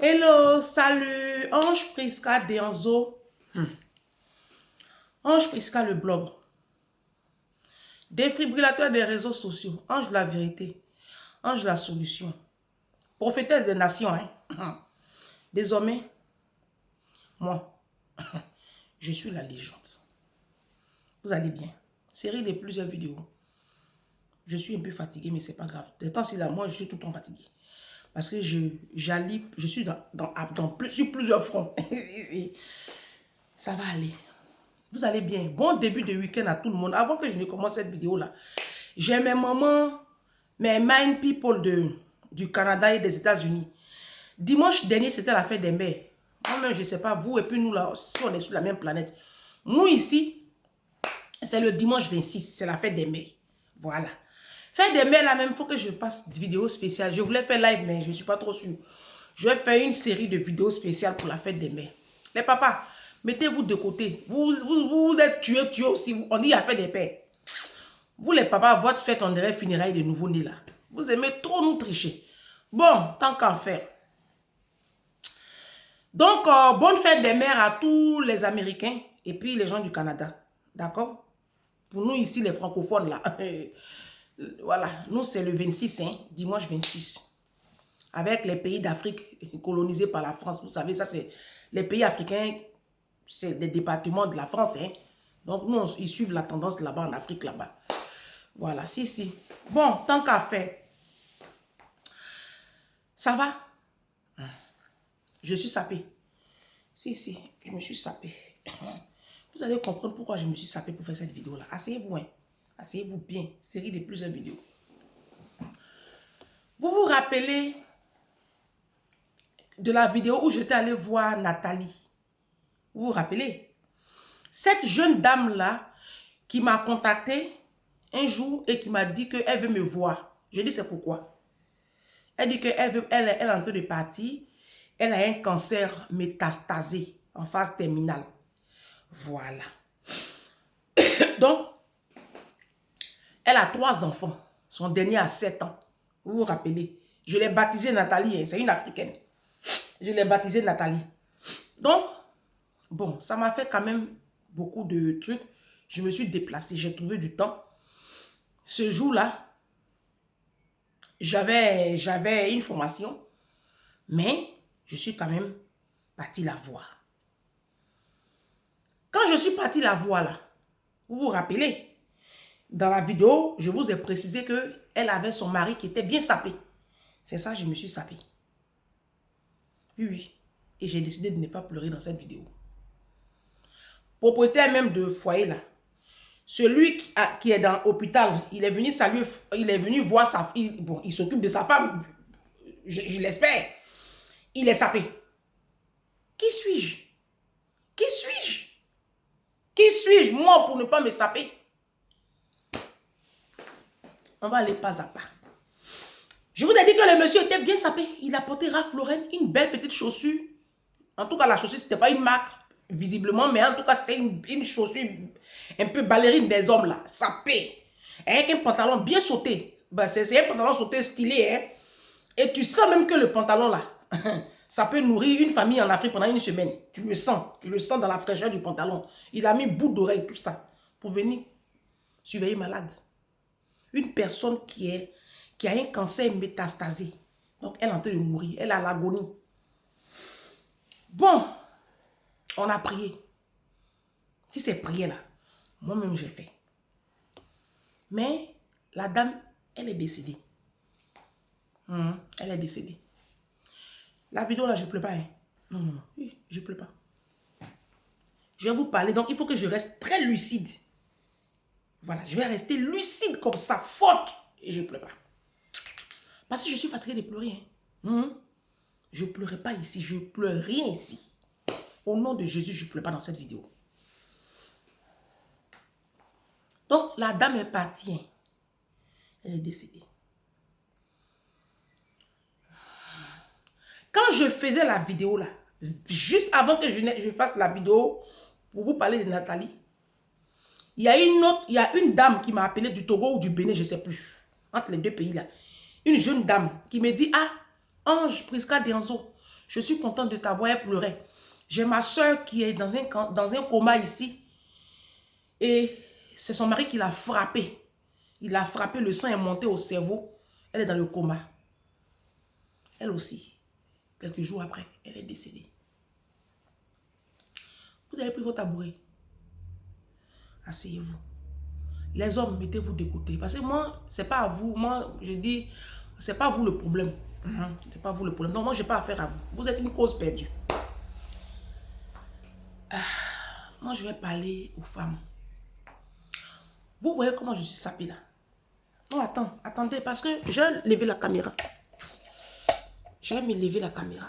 Hello, salut, Ange Prisca Denzo. Ange Prisca le blog. Défibrillateur des réseaux sociaux. Ange de la vérité. Ange de la solution. Prophétesse des nations. Désormais, moi, je suis la légende. Vous allez bien. Série de plusieurs vidéos. Je suis un peu fatigué, mais c'est pas grave. De temps-ci là, moi, je suis tout le temps fatigué. Parce que je suis sur plusieurs fronts. Ça va aller. Vous allez bien. Bon début de week-end à tout le monde. Avant que je ne commence cette vidéo-là, j'ai mes mamans, mes mind people du Canada et des États-Unis. Dimanche dernier, c'était la fête des mères. Moi-même, je ne sais pas, vous et puis nous, là, si on est sur la même planète. Nous, ici, c'est le dimanche 26. C'est la fête des mères. Voilà. Fête des mères, là même, il faut que je passe une vidéo spéciale. Je voulais faire live, mais je ne suis pas trop sûre. Je vais faire une série de vidéos spéciales pour la fête des mères. Les papas, mettez-vous de côté. Vous êtes tués aussi. On dit la fête des pères. Vous, les papas, votre fête, on dirait funérailles de nouveau-nés, là. Vous aimez trop nous tricher. Bon, tant qu'à faire. Donc, bonne fête des mères à tous les Américains et puis les gens du Canada. D'accord? Pour nous, ici, les francophones, là. Voilà, nous c'est le 26, dimanche 26. Avec les pays d'Afrique colonisés par la France. Vous savez, ça c'est les pays africains, c'est des départements de la France. Donc nous, ils suivent la tendance là-bas en Afrique, là-bas. Voilà, si. Bon, tant qu'à faire. Ça va? Je suis sapée. Si, je me suis sapée. Vous allez comprendre pourquoi je me suis sapée pour faire cette vidéo-là. Asseyez-vous, Asseyez-vous bien. Série de plusieurs vidéos. Vous vous rappelez de la vidéo où j'étais allée voir Nathalie? Vous vous rappelez? Cette jeune dame-là qui m'a contacté un jour et qui m'a dit qu'elle veut me voir. Je dis c'est pourquoi. Elle dit qu'elle est en train de partir. Elle a un cancer métastasé en phase terminale. Voilà. Donc, elle a 3 enfants. Son dernier a 7 ans. Vous vous rappelez? Je l'ai baptisée Nathalie. C'est une Africaine. Je l'ai baptisée Nathalie. Donc, bon, ça m'a fait quand même beaucoup de trucs. Je me suis déplacée. J'ai trouvé du temps. Ce jour-là, j'avais une formation. Mais je suis quand même partie la voir. Quand je suis partie la voir là, vous vous rappelez? Dans la vidéo, je vous ai précisé qu'elle avait son mari qui était bien sapé. C'est ça, je me suis sapée. Oui. Et j'ai décidé de ne pas pleurer dans cette vidéo. Propriétaire même de foyer là. Celui qui est dans l'hôpital, il est venu saluer, il est venu voir sa fille. Bon, il s'occupe de sa femme. Je l'espère. Il est sapé. Qui suis-je? Qui suis-je? Qui suis-je, moi, pour ne pas me saper? On va aller pas à pas. Je vous ai dit que le monsieur était bien sapé. Il a porté Ralph Lauren, une belle petite chaussure. En tout cas, la chaussure, ce n'était pas une marque, visiblement, mais en tout cas, c'était une chaussure un peu ballerine des hommes, là, sapé. Avec un pantalon bien sauté. Ben, c'est un pantalon sauté stylé, Et tu sens même que le pantalon, là, ça peut nourrir une famille en Afrique pendant une semaine. Tu le sens dans la fraîcheur du pantalon. Il a mis bout d'oreille, tout ça, pour venir surveiller malade. Une personne qui a un cancer métastasé. Donc, elle est en train de mourir. Elle a l'agonie. Bon, on a prié. Si c'est prié là, moi-même j'ai fait. Mais la dame, elle est décédée. Elle est décédée. La vidéo là, je ne pleure pas. Non. Oui, je ne pleure pas. Je vais vous parler. Donc, il faut que je reste très lucide. Voilà, je vais rester lucide comme ça, faute. Et je ne pleure pas. Parce que je suis fatiguée de pleurer. Je ne pleurerai pas ici. Je ne pleure rien ici. Au nom de Jésus, je ne pleure pas dans cette vidéo. Donc, la dame est partie. Elle est décédée. Quand je faisais la vidéo là, juste avant que je fasse la vidéo pour vous parler de Nathalie, il y a une dame qui m'a appelé du Togo ou du Bénin, je ne sais plus, entre les deux pays là. Une jeune dame qui me dit, ah, Ange Prisca Denzo, Je suis contente de t'avoir. Elle pleurait. J'ai ma soeur qui est dans un coma ici. Et c'est son mari qui l'a frappé. Il l'a frappé, le sang est monté au cerveau. Elle est dans le coma. Elle aussi. Quelques jours après, elle est décédée. Vous avez pris votre tabouret. Asseyez-vous. Les hommes, mettez-vous de côté. Parce que moi, c'est pas à vous. Moi, je dis, c'est pas vous le problème. C'est pas vous le problème. Non, moi, j'ai pas affaire à vous. Vous êtes une cause perdue. Moi, je vais parler aux femmes. Vous voyez comment je suis sapée là? Non, attendez, parce que j'ai levé la caméra. Je vais me lever la caméra.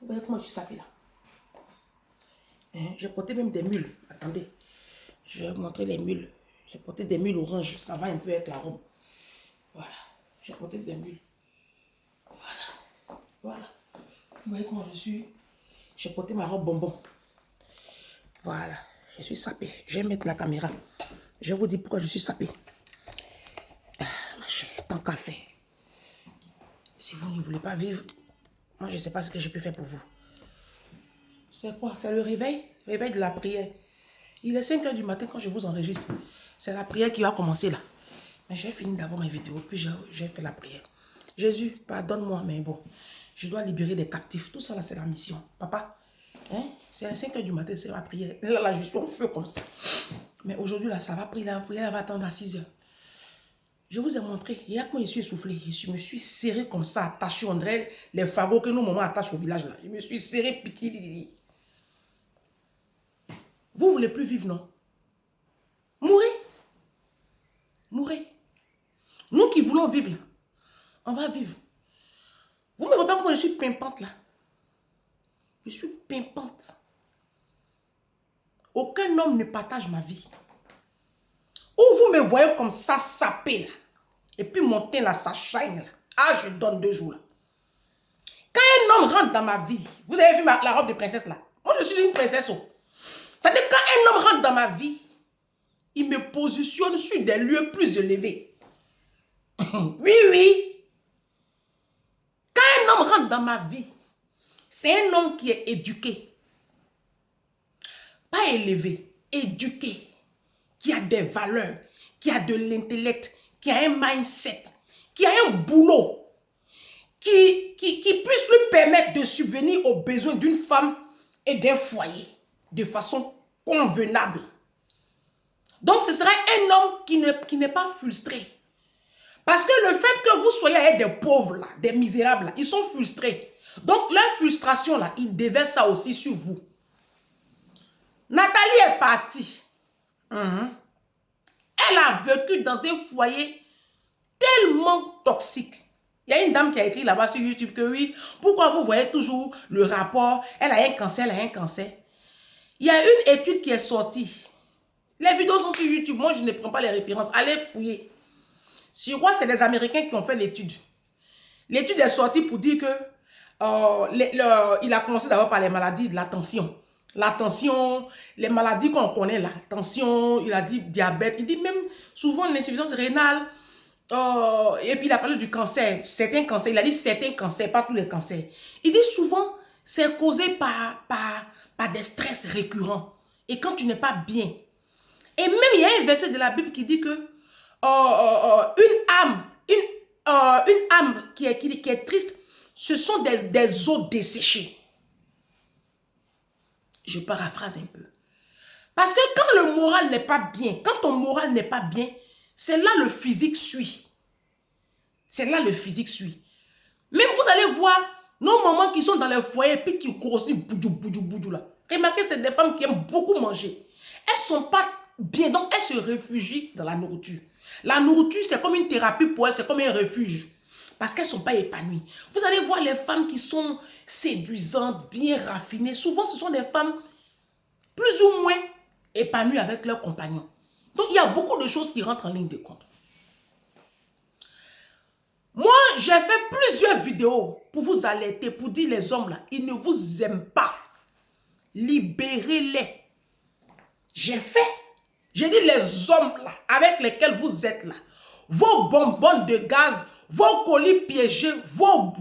Vous voyez comment je suis sapée là? J'ai porté même des mules. Attendez. Je vais vous montrer les mules. J'ai porté des mules oranges. Ça va un peu avec la robe. Voilà. J'ai porté des mules. Voilà. Voilà. Vous voyez comment je suis? J'ai porté ma robe bonbon. Voilà. Je suis sapée. Je vais mettre la caméra. Je vais vous dire pourquoi je suis sapée. Ma chère, tant qu'à faire. Si vous ne voulez pas vivre, moi je ne sais pas ce que je peux faire pour vous. C'est quoi? C'est le réveil? Réveil de la prière. Il est 5 h du matin quand je vous enregistre. C'est la prière qui va commencer là. Mais j'ai fini d'abord mes vidéos, puis j'ai fait la prière. Jésus, pardonne-moi, mais bon, je dois libérer des captifs. Tout ça là, c'est la mission. Papa, c'est à 5 h du matin, c'est ma prière. Là, je suis en feu comme ça. Mais aujourd'hui, là, ça va prier. La prière va attendre à 6 h. Je vous ai montré, hier quand je suis essoufflé, je me suis serré comme ça, attaché, on dirait les fagots que nos mamans attachent au village là. Je me suis serré, piqué. Vous ne voulez plus vivre, non? Mourez. Mourez. Nous qui voulons vivre là, on va vivre. Vous ne me voyez pas comment je suis pimpante là? Je suis pimpante. Aucun homme ne partage ma vie. Ou vous me voyez comme ça, sapé là. Et puis mon teint là, ça shine là. Ah, je donne 2 jours là. Quand un homme rentre dans ma vie, vous avez vu la robe de princesse là? Moi, je suis une princesse. Ça veut dire quand un homme rentre dans ma vie, il me positionne sur des lieux plus élevés. Oui, oui. Quand un homme rentre dans ma vie, c'est un homme qui est éduqué. Pas élevé, éduqué. Qui a des valeurs, qui a de l'intellect, qui a un mindset, qui a un boulot, qui puisse lui permettre de subvenir aux besoins d'une femme et d'un foyer de façon convenable. Donc, ce serait un homme qui n'est pas frustré. Parce que le fait que vous soyez avec des pauvres, là, des misérables, là, ils sont frustrés. Donc, leur frustration, là, ils déversent ça aussi sur vous. Nathalie est partie. Elle a vécu dans un foyer tellement toxique. Il y a une dame qui a écrit là-bas sur YouTube que oui, pourquoi vous voyez toujours le rapport, elle a un cancer, elle a un cancer. Il y a une étude qui est sortie. Les vidéos sont sur YouTube, moi je ne prends pas les références, allez fouiller. Je crois que c'est les Américains qui ont fait l'étude. L'étude est sortie pour dire que il a commencé d'abord par les maladies de la tension. La tension, les maladies qu'on connaît là, tension, il a dit diabète, il dit même souvent l'insuffisance rénale, et puis il a parlé du cancer, certains cancers, il a dit certains cancers, pas tous les cancers. Il dit souvent c'est causé par des stress récurrents. Et quand tu n'es pas bien, et même il y a un verset de la Bible qui dit que une âme qui est triste, ce sont des os desséchés. Je paraphrase un peu. Parce que quand le moral n'est pas bien, quand ton moral n'est pas bien, c'est là le physique suit. C'est là le physique suit. Même vous allez voir nos mamans qui sont dans les foyers puis qui grossissent boudou là. Remarquez, c'est des femmes qui aiment beaucoup manger. Elles ne sont pas bien, donc elles se réfugient dans la nourriture. La nourriture, c'est comme une thérapie pour elles, c'est comme un refuge. Parce qu'elles ne sont pas épanouies. Vous allez voir les femmes qui sont séduisantes, bien raffinées. Souvent, ce sont des femmes plus ou moins épanouies avec leurs compagnons. Donc, il y a beaucoup de choses qui rentrent en ligne de compte. Moi, j'ai fait plusieurs vidéos pour vous alerter, pour dire les hommes là, ils ne vous aiment pas. Libérez-les. J'ai dit les hommes là, avec lesquels vous êtes là, vos bonbonnes de gaz, vos colis piégés, vos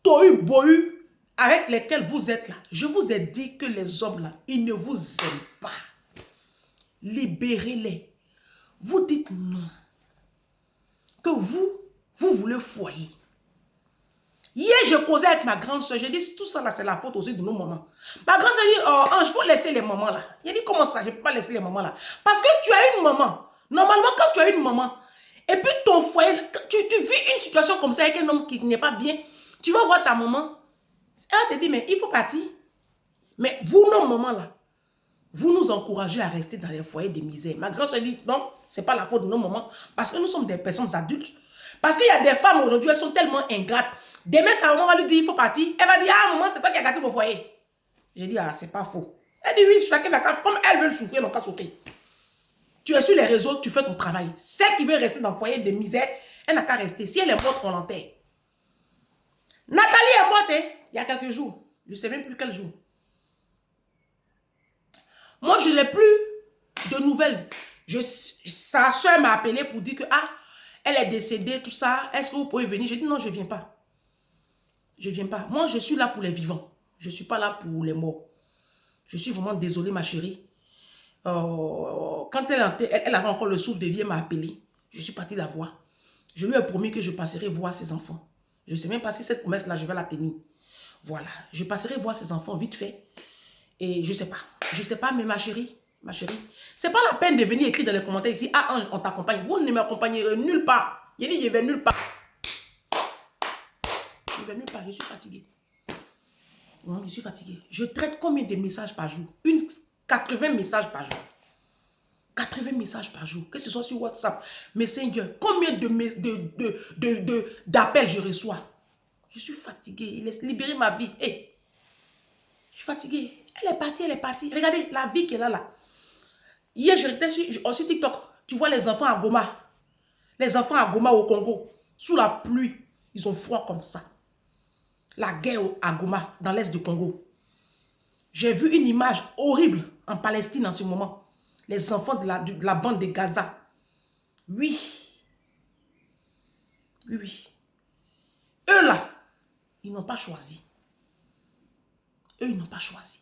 tohu-bohu avec lesquels vous êtes là. Je vous ai dit que les hommes là, ils ne vous aiment pas. Libérez-les. Vous dites non. Que vous voulez foyer. Hier, je causais avec ma grande soeur. J'ai dit, tout ça là, c'est la faute aussi de nos mamans. Ma grande soeur dit, oh, Ange, il faut laisser les mamans là. J'ai dit, comment ça, je ne peux pas laisser les mamans là? Parce que tu as une maman. Normalement, quand tu as une maman, et puis ton foyer, tu vis une situation comme ça avec un homme qui n'est pas bien, tu vas voir ta maman. Elle te dit, mais il faut partir. Mais vous, nos mamans là, vous nous encouragez à rester dans les foyers de misère. Ma grande soeur dit, non, ce n'est pas la faute de nos mamans. Parce que nous sommes des personnes adultes. Parce qu'il y a des femmes aujourd'hui, elles sont tellement ingrates. Demain, sa maman va lui dire, il faut partir. Elle va dire, ah, maman, c'est toi qui as gâté mon foyer. J'ai dit, ah, c'est pas faux. Elle dit, oui, chacun n'a qu'à, comme elle veut souffrir, elle n'a qu'à souffrir. Tu es sur les réseaux, tu fais ton travail. Celle qui veut rester dans le foyer de misère, elle n'a qu'à rester. Si elle est morte, on l'enterre. Nathalie est morte, hein, il y a quelques jours. Je ne sais même plus quel jour. Moi, je n'ai plus de nouvelles. Sa soeur m'a appelé pour dire que, ah, elle est décédée, tout ça. Est-ce que vous pouvez venir? J'ai dit, non, je ne viens pas. Je ne viens pas. Moi, je suis là pour les vivants. Je ne suis pas là pour les morts. Je suis vraiment désolée, ma chérie. Quand elle avait encore le souffle de vie, elle m'a appelé. Je suis partie la voir. Je lui ai promis que je passerai voir ses enfants. Je ne sais même pas si cette promesse-là, je vais la tenir. Voilà. Je passerai voir ses enfants vite fait. Et je ne sais pas. Je ne sais pas, mais ma chérie, c'est pas la peine de venir écrire dans les commentaires ici, ah, on t'accompagne. Vous ne m'accompagnerez nulle part. Il dit, je vais nulle part. Je vais nulle part, je suis fatiguée. Je suis fatiguée. Je traite combien de messages par jour? 80 messages par jour. 80 messages par jour. Que ce soit sur WhatsApp, Messenger. Combien d'appels je reçois? Je suis fatiguée. Laisse libérer ma vie. Hey, je suis fatiguée. Elle est partie, elle est partie. Regardez la vie qu'elle a là. Hier, j'étais sur TikTok. Tu vois les enfants à Goma. Les enfants à Goma au Congo. Sous la pluie. Ils ont froid comme ça. La guerre à Goma, dans l'est du Congo. J'ai vu une image horrible en Palestine en ce moment. Les enfants de la bande de Gaza. Oui. Oui, oui. Eux là, ils n'ont pas choisi. Eux, ils n'ont pas choisi.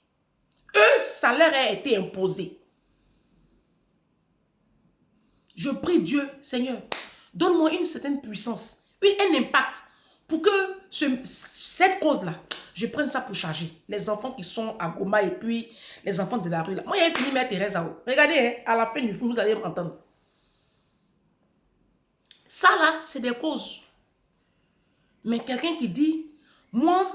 Eux, ça leur a été imposé. Je prie Dieu, Seigneur, donne-moi une certaine puissance, un impact pour que cette cause-là, je prenne ça pour charger. Les enfants qui sont à Goma et puis les enfants de la rue là. Moi, j'ai fini Mère Thérèse à haut. Regardez, hein, à la fin du film, vous allez m'entendre. Ça là, c'est des causes. Mais quelqu'un qui dit, moi,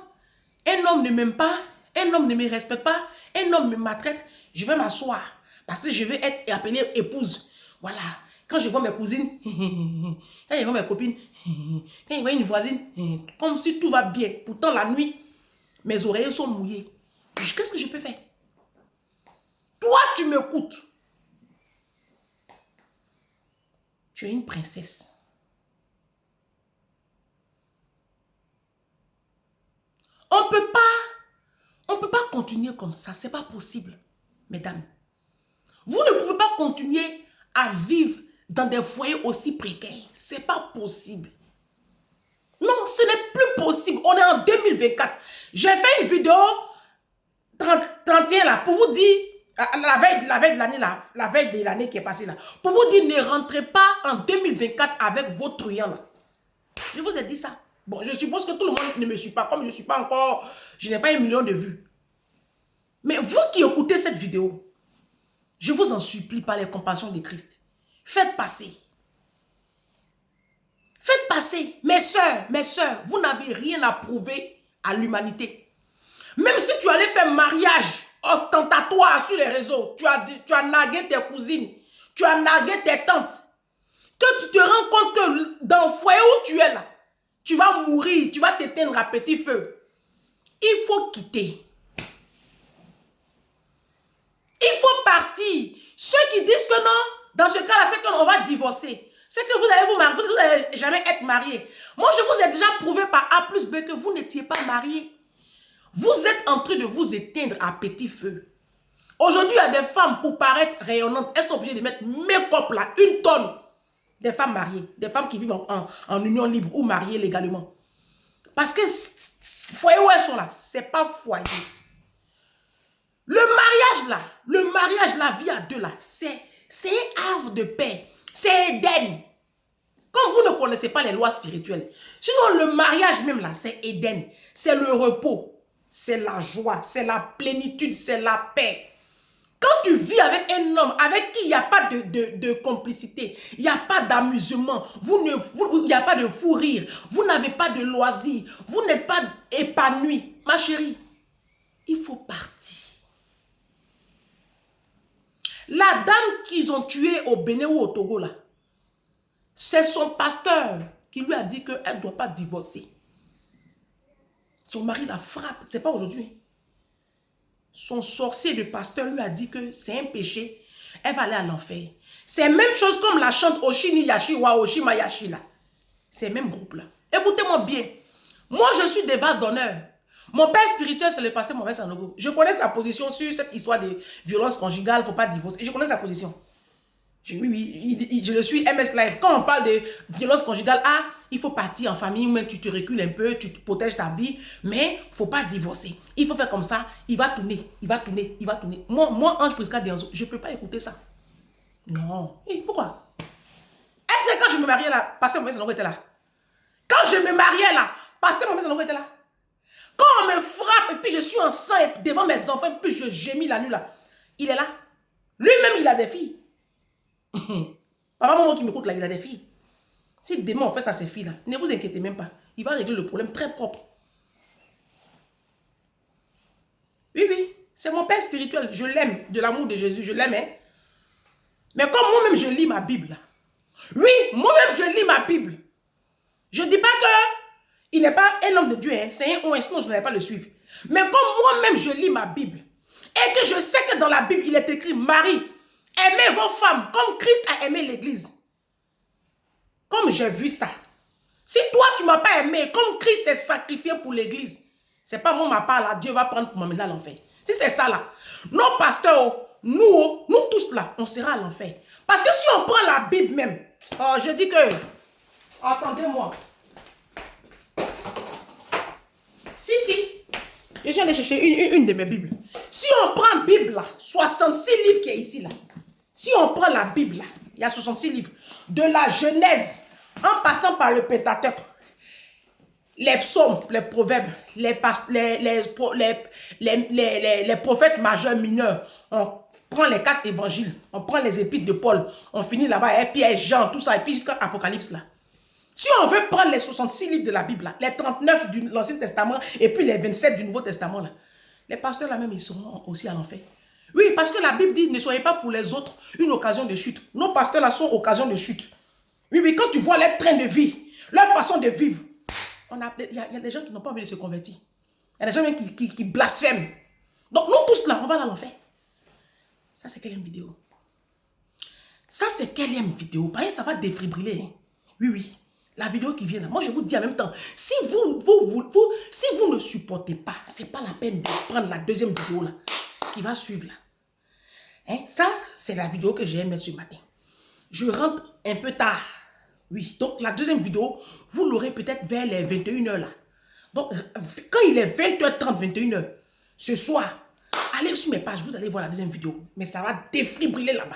un homme ne m'aime pas, un homme ne me respecte pas, un homme me maltraite, je vais m'asseoir parce que je veux être appelée épouse. Voilà. Quand je vois mes cousines, quand je vois mes copines, quand je vois une voisine, comme si tout va bien. Pourtant, la nuit, mes oreilles sont mouillées. Qu'est-ce que je peux faire? Toi, tu m'écoutes. Tu es une princesse. On ne peut pas continuer comme ça. Ce n'est pas possible, mesdames. Vous ne pouvez pas continuer à vivre dans des foyers aussi précaires. Ce n'est pas possible. Non, ce n'est plus possible. On est en 2024. J'ai fait une vidéo 31 là pour vous dire, la veille de l'année qui est passée là, pour vous dire ne rentrez pas en 2024 avec vos truands là. Je vous ai dit ça. Bon, je suppose que tout le monde ne me suit pas, comme je ne suis pas encore, je n'ai pas 1 million de vues. Mais vous qui écoutez cette vidéo, je vous en supplie par les compassions de Christ. Faites passer. Faites passer. Mes soeurs, vous n'avez rien à prouver à l'humanité. Même si tu allais faire mariage ostentatoire sur les réseaux, tu as nargué tes cousines, tu as nargué tes tantes, que tu te rends compte que dans le foyer où tu es là, tu vas mourir, tu vas t'éteindre à petit feu. Il faut quitter. Il faut partir. Ceux qui disent que non, dans ce cas-là, c'est qu'on va divorcer. C'est que vous n'allez jamais être marié. Moi, je vous ai déjà prouvé par A plus B que vous n'étiez pas marié. Vous êtes en train de vous éteindre à petit feu. Aujourd'hui, il y a des femmes, pour paraître rayonnantes, elles sont obligées de mettre make-up là, 1 tonne. Des femmes mariées, des femmes qui vivent en union libre ou mariées légalement. Parce que foyer où elles sont là, c'est pas foyer. Le mariage, la vie à deux là, c'est un havre de paix. C'est Éden. Comme vous ne connaissez pas les lois spirituelles. Sinon, le mariage même là, c'est Éden. C'est le repos. C'est la joie. C'est la plénitude. C'est la paix. Quand tu vis avec un homme avec qui il n'y a pas de complicité, il n'y a pas d'amusement, il n'y a pas de fou rire, vous n'avez pas de loisirs, vous n'êtes pas épanoui, ma chérie, il faut partir. La dame qu'ils ont tuée au Bénin ou au Togo là, c'est son pasteur qui lui a dit qu'elle ne doit pas divorcer. Son mari la frappe, c'est pas aujourd'hui. Son sorcier de pasteur lui a dit que c'est un péché, elle va aller à l'enfer. C'est la même chose comme la chante Oshini Yashi wa Oshima Yashi là. C'est le même groupe là. Écoutez-moi bien. Moi, je suis des vases d'honneur. Mon père spirituel, c'est le pasteur Mohamed Sanogo. Je connais sa position sur cette histoire de violence conjugale, il ne faut pas divorcer. Je connais sa position. Oui, je le suis MS Live. Quand on parle de violence conjugale, il faut partir en famille, mais tu te recules un peu, tu te protèges ta vie, mais il ne faut pas divorcer. Il faut faire comme ça, il va tourner, il va tourner, il va tourner. Moi Ange Prisca Dianzo, je ne peux pas écouter ça. Non. Et pourquoi? Est-ce que quand je me mariais là, pasteur Mohamed Sanogo était là? Quand je me mariais là, pasteur Mohamed Sanogo était là? Quand on me frappe et puis je suis enceinte devant mes enfants et puis je gémis la nuit là, il est là. Lui-même, il a des filles. Papa, maman qui m'écoute là, il a des filles. Si demain on fait ça à ces filles-là, ne vous inquiétez même pas. Il va régler le problème très propre. Oui, c'est mon père spirituel. Je l'aime, de l'amour de Jésus, je l'aime. Hein? Mais comme moi-même je lis ma Bible, là. Oui, moi-même je lis ma Bible. Je ne dis pas qu'il n'est pas un homme de Dieu, hein? C'est un homme, sinon je n'allais pas le suivre. Mais comme moi-même je lis ma Bible, et que je sais que dans la Bible, il est écrit, Marie, aimez vos femmes comme Christ a aimé l'église. Comme j'ai vu ça. Si toi, tu ne m'as pas aimé, comme Christ s'est sacrifié pour l'église, c'est pas moi ma part là, Dieu va prendre pour m'amener à l'enfer. Si c'est ça là, nos pasteurs, nous tous là, on sera à l'enfer. Parce que si on prend la Bible même, je dis que, attendez-moi. Si, je suis allé chercher une de mes Bibles. Si on prend la Bible là, 66 livres qui est ici là, si on prend la Bible là, il y a 66 livres, de la Genèse, en passant par le Pentateuque, les psaumes, les proverbes, les prophètes majeurs, mineurs, on prend les 4 évangiles, on prend les épîtres de Paul, on finit là-bas, et Pierre, Jean, tout ça, et puis jusqu'à Apocalypse là. Si on veut prendre les 66 livres de la Bible, là, les 39 de l'Ancien Testament, et puis les 27 du Nouveau Testament, là, les pasteurs là même, ils seront aussi à l'enfer. Oui, parce que la Bible dit, ne soyez pas pour les autres une occasion de chute. Nos pasteurs là sont occasion de chute. Oui, quand tu vois leur train de vie, leur façon de vivre, il y a des gens qui n'ont pas envie de se convertir. Il y a des gens même qui blasphèment. Donc nous tous là, on va à l'enfer. Ça c'est quelle vidéo? Ça c'est quelle vidéo? Pareil, ça va défibriller. Hein? Oui. La vidéo qui vient là. Moi je vous dis en même temps, si vous ne supportez pas, c'est pas la peine de prendre la deuxième vidéo là, qui va suivre là. Hein? Ça, c'est la vidéo que j'ai mettre ce matin. Je rentre un peu tard. Oui, donc la deuxième vidéo, vous l'aurez peut-être vers les 21h là. Donc, quand il est 20h30, 21h, ce soir, allez sur mes pages, vous allez voir la deuxième vidéo. Mais ça va défibriller là-bas.